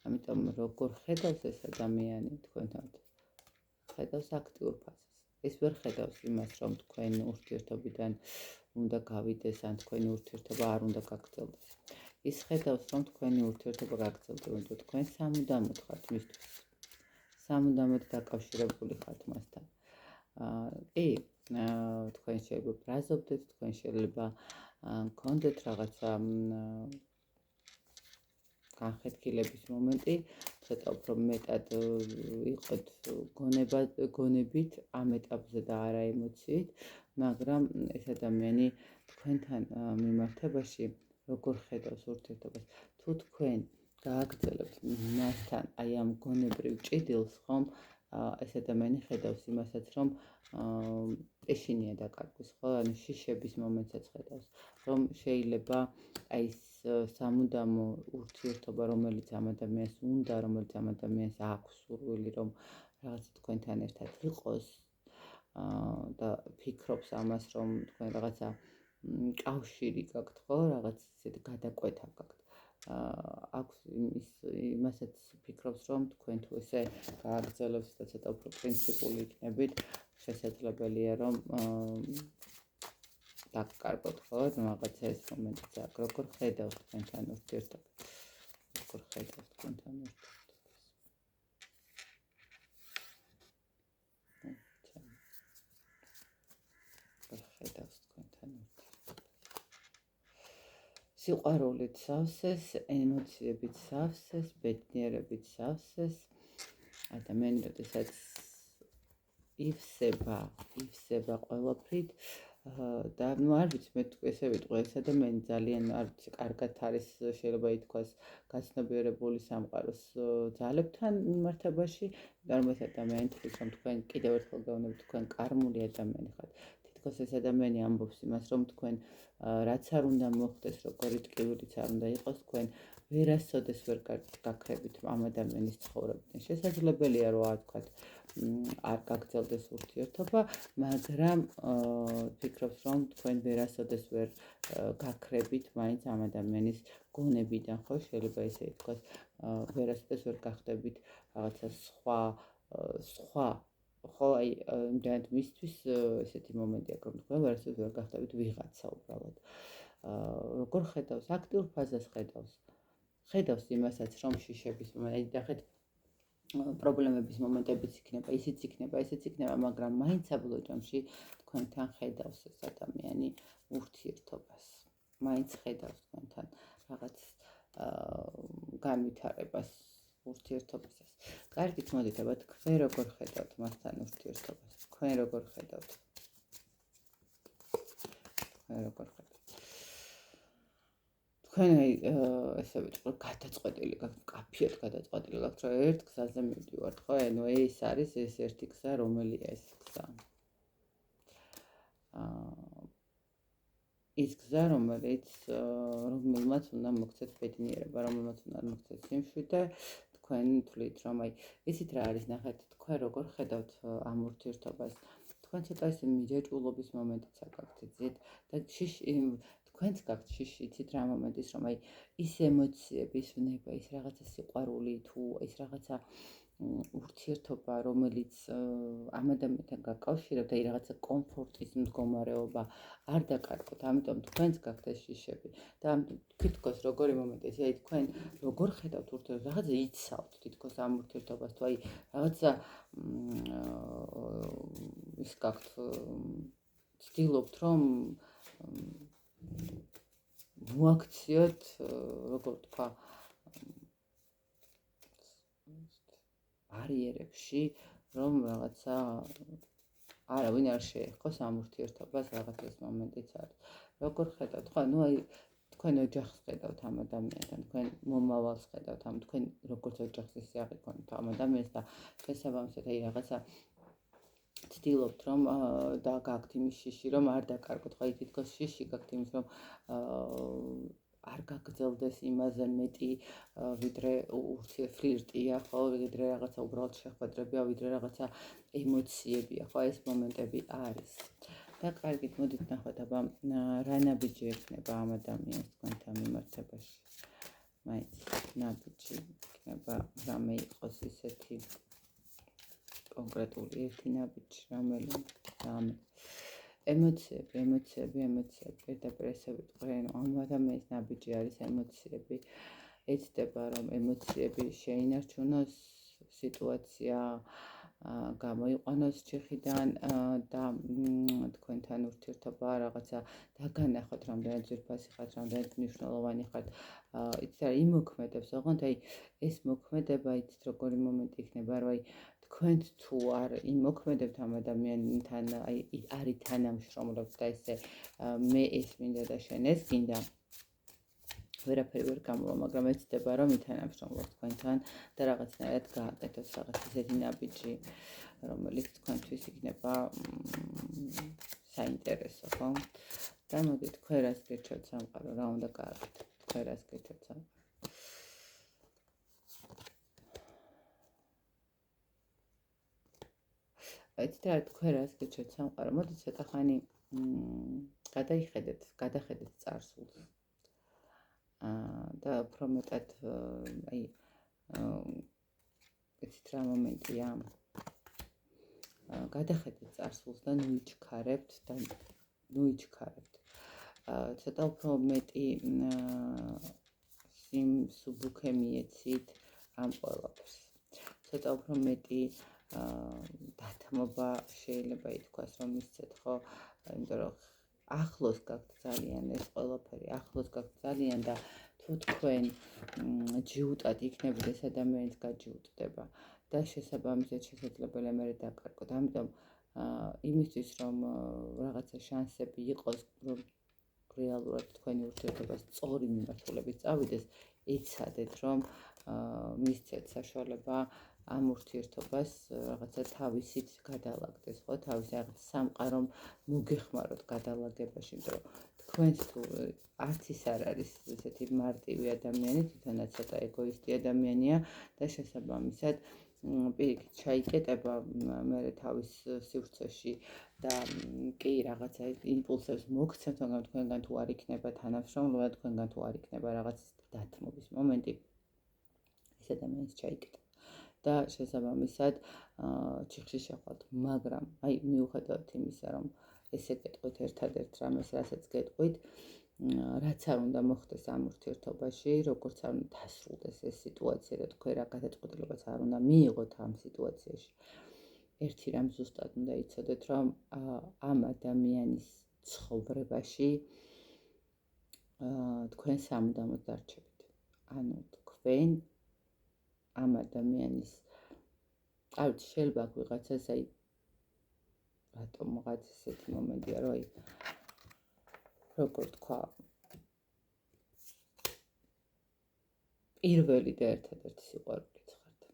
ამიტომ როგორ ხედავს ეს ადამიანი თქვენთან? ხედავს აქტიურ ფაზას. ეს ვერ ხედავს იმას, რომ თქვენ ურთიერთობიდან უნდა გავიდეს, ან თქვენი ურთიერთობა არ უნდა გაგრძელდეს. ის ხედავს, რომ თქვენი ურთიერთობა გაგრძელდება, თქვენ სამუდამოდ ხართ მისთვის. სამუდამოდ დაკავშირებული ხართ მასთან. კი, თქვენ შეიძლება ბრაზობდეთ, თქვენ შეიძლება გქონდეთ რაღაცა განხეთქილების მომენტი, ცოტა უფრო მეტად იყოთ გონებით ამ ეტაპზე და არა ემოციით, მაგრამ ეს ადამიანი თქვენთან მიმართებაში როგორ ხედავს ურთიერთობას? თუ თქვენ გააგრძელებთ მასთან აი ამ გონებრივ ჭიდილს, ხომ, ეს ადამიანი ხედავს იმასაც, რომ ეშინია დაკარგვის, ხო? ანუ შიშების მომენტსაც ხედავს, რომ შეიძლება აი სამუდამო ურთიერთობა, რომელიც ამ ადამიანს უნდა, რომელიც ამ ადამიანს აქვს სურვილი, რომ რაღაცა თქვენთან ერთად იყოს და ფიქრობს ამას, რომ თქვენ რაღაცა კავშირი გაქვთ, ხო, რაღაც ისეთი გადაკვეთა გაქვთ. აქვს იმასაც ფიქრობს, რომ თქვენ თუ ესე გააგრძელებთ და ცოტა უფრო პრინციპული იქნებით, შესაძლებელია რომ დაგკარგოთ ხო რაღაცა ეს მომენტიც აქვს როგორ ხედავთ თქვენთან ურთიერთობას როგორ ხედავთ თქვენთან სიყვარულით სავსეს, ემოციებით სავსეს, ბედნიერებით სავსეს ადამიანი როდესაც ივსება ყველაფრით და ნუ არ ვიცი მე ესე ვიტყვი ეს ადამიანი ძალიან არ ვიცი კარგად არის შეიძლება ითქვას გაცნობიერებული სამყაროს ძალებთან მიმართებაში რომ ეს ადამიანი თვითონ რომ თქვენ კიდევ ერთხელ გეუბნებით თქვენ კარმული ადამიანი ხართ თითქოს ეს ადამიანი ამბობს იმას რომ თქვენ რაც არ უნდა მოხდეს როგორი ტკივილიც არ უნდა იყოს თქვენ ვერასოდეს ვერ გაქრებით ამ ადამიანის ცხოვრებიდან შესაძლებელია რომ ვთქვათ არ გაგრძელდეს ურთიერთობა მაგრამ ვფიქრობთ რომ თქვენ ვერასოდეს ვერ გაქრებით მაინც ამ ადამიანის გონებიდან ხო შეიძლება ესე ითქვას ვერასოდეს ვერ გახდებით რაღაცა სხვა ხო აი იმდენად მისთვის ესეთი მომენტი აქვს რომ თქვენ ვერასოდეს ვერ გახდებით ვიღაცა უბრალოდ როგორ ხედავს აქტიურ ფაზას ხედავს იმასაც რომ შიშების მომენტი ნახეთ პრობლემების მომენტებიც იქნება ისიც იქნება მაგრამ მაინც საბოლოო ჯამში თქვენთან ხედავს ეს ადამიანი ურთიერთობას მაინც ხედავს თქვენთან რაღაც განვითარებას ურთიერთობისას კარგით მოდით აბა თქვენ როგორ ხედავთ მასთან ურთიერთობას თქვენ როგორ ხედავთ თქვენ ესე ვიტყვი გადაწყვეტილი გაქვთ კაფიად გადაწყვეტილი გაქვთ რომ ერთ გზაზე მივდივართ ხო ანუ ეს არის ეს ერთი გზა რომელია ეს გზა ის გზა რომელმაც უნდა მოგცეთ ბედნიერება რომელმაც უნდა მოგცეთ სიმშვიდე თქვენ თვლით რომ აი ისიც რა არის ნახეთ თქვენ როგორ ხედავთ ამ ურთიერთობას თქვენ ცოტა ისე მიჯაჭვულობის მომენტიც აქვს იცით და თქვენც გაქვთ შიში იცით რა მომენტის რომ აი ის ემოციები ის ვნება ის რაღაცა სიყვარული თუ ის რაღაცა ურთიერთობა რომელიც ამ ადამიანთან გაკავშირებთ აი რაღაცა კომფორტის მდგომარეობა არ დაკარგოთ ამიტომ თქვენც გაქვთ ეს შიშები და თითქოს როგორი მომენტია ესე აი თქვენ როგორ ხედავთ ურთიერთობას რაღაცა იცავთ თითქოს ამ ურთიერთობას თუ აი რაღაცა ის გაქვთ ცდილობთ რომ მოაქციოთ როგორ თქვა ბარიერებში რომ რაღაცა არავინ არ შეეხოს ამ ურთიერთობას რაღაც ეს მომენტიც არის როგორ ხედავთ ხო ნუ აი თქვენ ოჯახს ხედავთ ამ ადამიანთან თქვენ მომავალს ხედავთ ამ თქვენ როგორც ოჯახს ისე აღიქვამთ ამ ადამიანს და შესაბამისად აი რაღაცა ცდილობთ რომ და გაქვთ იმის შიში რომ არ დაკარგოთ ხო აი თითქოს შიში გაქვთ იმის რომ არ გაგრძელდეს იმაზე მეტი ვიდრე ფლირტია ხო ვიდრე რაღაცა უბრალოდ შეხვედრებია ვიდრე რაღაცა ემოციებია ხო ეს მომენტები არის და კარგით მოდით ნახოთ აბა რა ნაბიჯი ექნება ამ ადამიანს თქვენთან მიმართებაში მაინც ნაბიჯი იქნება რამე იყოს ისეთი კონკრეტული ერთი ნაბიჯი რამელი ემოციები პირდაპირ ესე ვიტყვი ამ ადამიანის ნაბიჯი არის ემოციები ეცდება რომ ემოციები შეინარჩუნოს სიტუაცია გამოიყვანოს ჩიხიდან და თქვენთან ურთიერთობა რაღაცა დაგანახოთ რამდენად ძვირფასი ხართ რამდენად მნიშვნელოვანი ხართ იცით რა იმოქმედებს ოღონდ აი ეს მოქმედება იცით როგორი მომენტი იქნება რომ აი თქვენ თუ არ იმოქმედებთ ამ ადამიანთან აი არ ითანამშრომლობთ და ესე მე ეს მინდა და შენ ეს გინდა ვერაფერი ვერ გამოვა მაგრამ ეცდება რომ ითანამშრომლობთ თქვენთან და რაღაცნაირად გააკეთოთ რაღაც ისეთი ნაბიჯი რომელიც თქვენთვის იქნება საინტერესო ხო და მოდით თქვენ რას გირჩევთ სამყარო რა უნდა გააკეთოთ თქვენ რას გირჩევთ სამყარო ეცით რა თქვენ რას გირჩევთ სამყარო მოდით ცოტა ხანი გადახედეთ წარსულს და უფრო მეტად აი ეცით რა მომენტია გადახედეთ წარსულს და ნუიჩქარებთ ცოტა უფრო მეტი სუბუქე მიეცით ამ ყველაფერს. ცოტა უფრო მეტი დათმობა შეიძლება ითქვას, რომ მისცეთ, ხო, იმიტომ რომ ახლოს გაქვთ ძალიან ეს ყველაფერი, ახლოს გაქვთ ძალიან და თუ თქვენ ჯიუტად იქნებით, ეს ადამიანიც გაჯიუტდება და შესაბამისად შესაძლებელია მე დაკარგოთ. ამიტომ იმისთვის რომ რაღაცა შანსები იყოს, რომ რეალურად თქვენი ურთიერთობა სწორი მიმართულებით წავიდეს, იცადეთ, რომ მისცეთ საშუალება ამ ურთიერთობას რაღაცა თავისით გადალაგდეს, ხო, თავისი რაღაც სამყარო მოგეხმაროთ გადალაგებაში, იმიტომ რომ თქვენს თუ არც ის არ არის ესეთი მარტივი ადამიანი, თვითონაც ცოტა ეგოისტი ადამიანია და შესაბამისად პირიქით ჩაიკეტება მე თავის სივრცეში და კი რაღაცა იმპულსებს მოგცემთ, მაგრამ თქვენგან თუ არ იქნება თანამშრომლობა, თქვენგან თუ არ იქნება რაღაც დათმობის მომენტი, ეს ადამიანს ჩაიკეტება და შესაბამისად ჩიხში შეხვალთ, მაგრამ აი მიუხედავად იმისა, რომ ესე გეტყვით ერთადერთ რამეს, რასაც გეტყვით, რაც არ უნდა მოხდეს ამ ურთიერთობაში, როგორც არ უნდა დასრულდეს ეს სიტუაცია და თქვენ რა გადაწყვეტილებაც არ უნდა მიიღოთ ამ სიტუაციაში. ერთი რამ ზუსტად უნდა იცოდეთ, რომ ამ ადამიანის ცხოვრებაში თქვენ სამუდამოდ დარჩებით. ანუ თქვენ ამ ადამიანის არ ვიცი, შეიძლება აქ ვიღაცას აი რატომ რაღაც ესეთი მომენტია, რომ აი როგორ თქვა პირველი და ერთადერთი სიყვარულიც ხართ.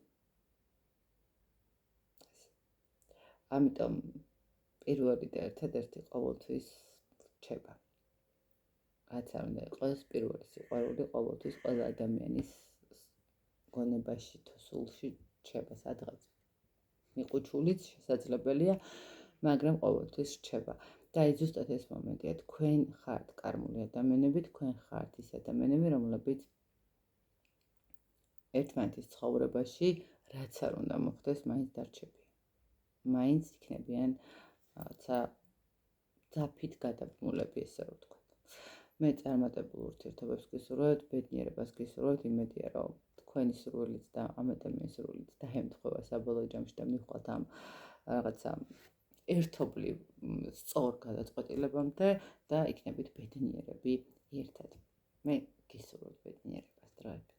ამიტომ პირველი და ერთადერთი ყოველთვის რჩება. რაც არ უნდა იყოს, პირველი სიყვარული ყოველთვის ყველა ადამიანის გონებაში თუ სულში რჩება, სადღაც მიყუჩულიც შესაძლებელია, მაგრამ ყოველთვის რჩება. და აი ზუსტად ეს მომენტია, თქვენ ხართ კარმული ადამიანები, თქვენ ხართ ის ადამიანები, რომლებიც ერთმანეთის ცხოვრებაში რაც არ უნდა მოხდეს, მაინც დარჩებიან. მაინც იქნებიან რაღაცა ძაფით გადაბმულები, ესე რომ ვთქვათ. მე წარმატებულ ურთიერთობებს გისურვებთ, ბედნიერებას გისურვებთ, იმედია, რომ თქვენი სურვილიც და ამ ადამიანის სურვილიც დაემთხვევა საბოლოო ჯამში და მივხვდეთ ამ რაღაცა ერთობლივ სწორ გადაწყვეტილებამდე და იქნებით ბედნიერები ერთად. მე გისურვებთ ბედნიერებას, დროებით.